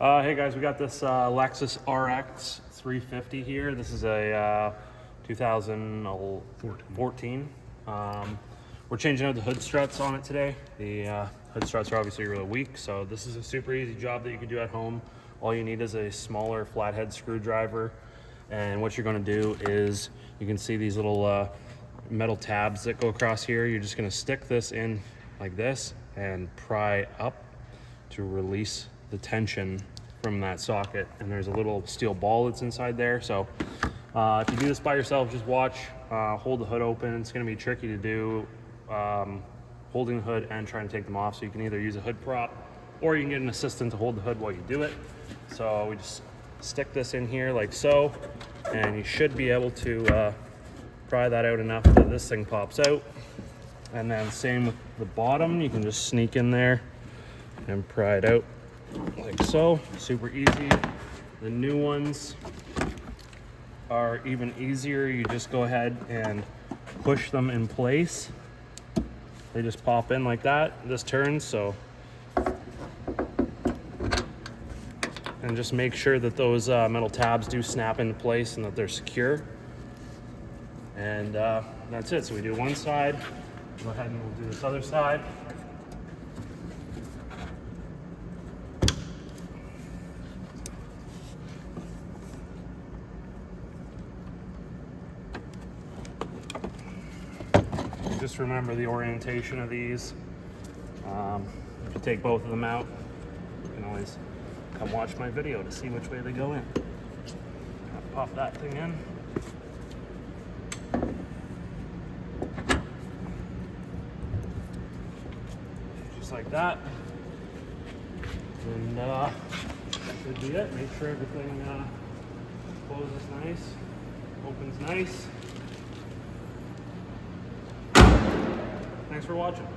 Hey guys, we got this Lexus RX350 here. This is a 2014. We're changing out the hood struts on it today. The hood struts are obviously really weak, so this is a super easy job that you can do at home. All you need is a smaller flathead screwdriver, and what you're going to do is, you can see these little metal tabs that go across here. You're just going to stick this in like this and pry up to release the tension from that socket, and there's a little steel ball that's inside there. So if you do this by yourself, just watch, hold the hood open. It's going to be tricky to do holding the hood and trying to take them off, so you can either use a hood prop or you can get an assistant to hold the hood while you do it. So we just stick this in here like so, and you should be able to pry that out enough that this thing pops out. And then same with the bottom, you can just sneak in there and pry it out like so. Super easy. The new ones are even easier. You just go ahead and push them in place. They just pop in like that. This turns, so, and just make sure that those metal tabs do snap into place and that they're secure. And that's it. So we do one side, go ahead and we'll do this other side. Just remember the orientation of these. If you take both of them out, you can always come watch my video to see which way they go in. Pop that thing in. Just like that. And that should be it. Make sure everything closes nice, opens nice. Thanks for watching.